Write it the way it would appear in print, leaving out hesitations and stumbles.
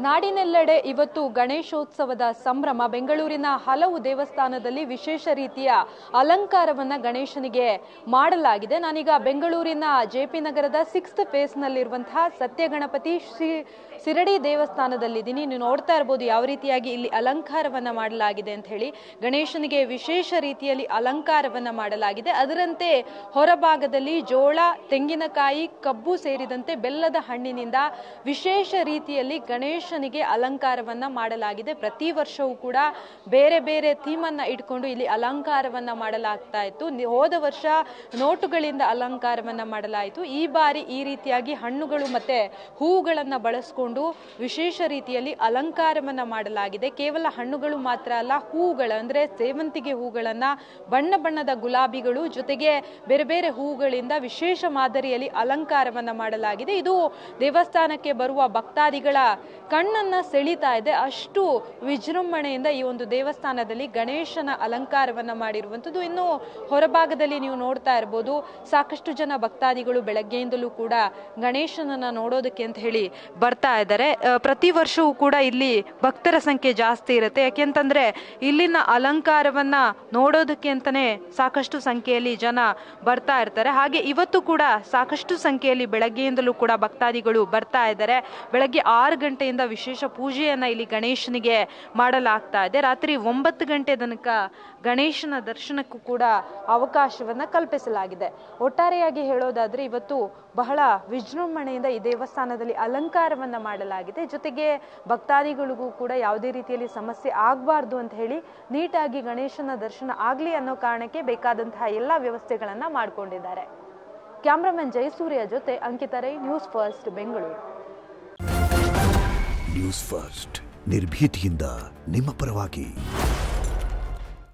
ನಾಡಿನೆಲ್ಲೆಡೆ ಇವತ್ತು ಗಣೇಶೋತ್ಸವದ ಸಂಭ್ರಮ. ಬೆಂಗಳೂರಿನ ಹಲವು ದೇವಸ್ಥಾನದಲ್ಲಿ ವಿಶೇಷ ರೀತಿಯ ಅಲಂಕಾರವನ್ನ ಗಣೇಶನಿಗೆ ಮಾಡಲಾಗಿದೆ. ನಾನೀಗ ಬೆಂಗಳೂರಿನ ಜೆಪಿ ನಗರದ 6th ಫೇಸ್ನಲ್ಲಿರುವಂತಹ ಸತ್ಯಗಣಪತಿ ಶ್ರೀ ಸಿರಡಿ ದೇವಸ್ಥಾನದಲ್ಲಿದ್ದೀನಿ. ನೀವು ನೋಡ್ತಾ ಇರಬಹುದು ಯಾವ ರೀತಿಯಾಗಿ ಇಲ್ಲಿ ಅಲಂಕಾರವನ್ನ ಮಾಡಲಾಗಿದೆ ಅಂತ ಹೇಳಿ. ಗಣೇಶನಿಗೆ ವಿಶೇಷ ರೀತಿಯಲ್ಲಿ ಅಲಂಕಾರವನ್ನ ಮಾಡಲಾಗಿದೆ. ಅದರಂತೆ ಹೊರಭಾಗದಲ್ಲಿ ಜೋಳ, ತೆಂಗಿನಕಾಯಿ, ಕಬ್ಬು ಸೇರಿದಂತೆ ಬೆಲ್ಲದ ಹಣ್ಣಿನಿಂದ ವಿಶೇಷ ರೀತಿಯಲ್ಲಿ ಗಣೇಶನಿಗೆ ಅಲಂಕಾರವನ್ನ ಮಾಡಲಾಗಿದೆ. ಪ್ರತಿ ವರ್ಷವೂ ಕೂಡ ಬೇರೆ ಬೇರೆ ಥೀಮನ್ನ ಇಟ್ಕೊಂಡು ಇಲ್ಲಿ ಅಲಂಕಾರವನ್ನ ಮಾಡಲಾಗ್ತಾ ಇತ್ತು. ಹೋದ ವರ್ಷ ನೋಟುಗಳಿಂದ ಅಲಂಕಾರವನ್ನ ಮಾಡಲಾಯಿತು. ಈ ಬಾರಿ ಈ ರೀತಿಯಾಗಿ ಹಣ್ಣುಗಳು ಮತ್ತೆ ಹೂವುಗಳನ್ನ ಬಳಸಿಕೊಂಡು ವಿಶೇಷ ರೀತಿಯಲ್ಲಿ ಅಲಂಕಾರವನ್ನ ಮಾಡಲಾಗಿದೆ. ಕೇವಲ ಹಣ್ಣುಗಳು ಮಾತ್ರ ಅಲ್ಲ, ಹೂವುಗಳ ಅಂದ್ರೆ ಸೇವಂತಿಗೆ ಹೂಗಳನ್ನ, ಬಣ್ಣ ಬಣ್ಣದ ಗುಲಾಬಿಗಳು ಜೊತೆಗೆ ಬೇರೆ ಬೇರೆ ಹೂಗಳಿಂದ ವಿಶೇಷ ಮಾದರಿಯಲ್ಲಿ ಅಲಂಕಾರವನ್ನ ಮಾಡಲಾಗಿದೆ. ಇದು ದೇವಸ್ಥಾನಕ್ಕೆ ಬರುವ ಭಕ್ತಾದಿಗಳ ಕಣ್ಣನ್ನ ಸೆಳೀತಾ ಇದೆ. ಅಷ್ಟು ವಿಜೃಂಭಣೆಯಿಂದ ಈ ಒಂದು ದೇವಸ್ಥಾನದಲ್ಲಿ ಗಣೇಶನ ಅಲಂಕಾರವನ್ನ ಮಾಡಿರುವಂಥದ್ದು. ಇನ್ನು ಹೊರಭಾಗದಲ್ಲಿ ನೀವು ನೋಡ್ತಾ ಇರಬಹುದು, ಸಾಕಷ್ಟು ಜನ ಭಕ್ತಾದಿಗಳು ಬೆಳಗ್ಗೆಯಿಂದಲೂ ಕೂಡ ಗಣೇಶನನ್ನ ನೋಡೋದಕ್ಕೆ ಅಂತ ಹೇಳಿ ಬರ್ತಾ ಇದ್ದಾರೆ. ಪ್ರತಿ ವರ್ಷವೂ ಕೂಡ ಇಲ್ಲಿ ಭಕ್ತರ ಸಂಖ್ಯೆ ಜಾಸ್ತಿ ಇರುತ್ತೆ. ಯಾಕೆಂತಂದ್ರೆ ಇಲ್ಲಿನ ಅಲಂಕಾರವನ್ನ ನೋಡೋದಕ್ಕೆ ಅಂತಾನೆ ಸಾಕಷ್ಟು ಸಂಖ್ಯೆಯಲ್ಲಿ ಜನ ಬರ್ತಾ ಇರ್ತಾರೆ. ಹಾಗೆ ಇವತ್ತು ಕೂಡ ಸಾಕಷ್ಟು ಸಂಖ್ಯೆಯಲ್ಲಿ ಬೆಳಗ್ಗೆಯಿಂದಲೂ ಕೂಡ ಭಕ್ತಾದಿಗಳು ಬರ್ತಾ ಇದ್ದಾರೆ. ಬೆಳಗ್ಗೆ 6 ಗಂಟೆಯಿಂದ ವಿಶೇಷ ಪೂಜೆಯನ್ನ ಇಲ್ಲಿ ಗಣೇಶನಿಗೆ ಮಾಡಲಾಗ್ತಾ ಇದೆ. ರಾತ್ರಿ 9 ಗಂಟೆ ತನಕ ಗಣೇಶನ ದರ್ಶನಕ್ಕೂ ಕೂಡ ಅವಕಾಶವನ್ನ ಕಲ್ಪಿಸಲಾಗಿದೆ. ಒಟ್ಟಾರೆಯಾಗಿ ಹೇಳೋದಾದ್ರೆ ಇವತ್ತು ಬಹಳ ವಿಜೃಂಭಣೆಯಿಂದ ಈ ದೇವಸ್ಥಾನದಲ್ಲಿ ಅಲಂಕಾರವನ್ನ ಮಾಡಲಾಗಿದೆ. ಜೊತೆಗೆ ಭಕ್ತಾದಿಗಳಿಗೂ ಕೂಡ ಯಾವುದೇ ರೀತಿಯಲ್ಲಿ ಸಮಸ್ಯೆ ಆಗಬಾರ್ದು ಅಂತ ಹೇಳಿ ನೀಟಾಗಿ ಗಣೇಶನ ದರ್ಶನ ಆಗ್ಲಿ ಅನ್ನೋ ಕಾರಣಕ್ಕೆ ಬೇಕಾದಂತಹ ಎಲ್ಲಾ ವ್ಯವಸ್ಥೆಗಳನ್ನ ಮಾಡಿಕೊಂಡಿದ್ದಾರೆ. ಕ್ಯಾಮ್ರಾಮನ್ ಜಯಸೂರ್ಯ ಜೊತೆ Ankita Rai, news first Bengaluru. News first ನಿರ್ಭೀತಿಯಿಂದ ನಿಮ್ಮ ಪರವಾಗಿ.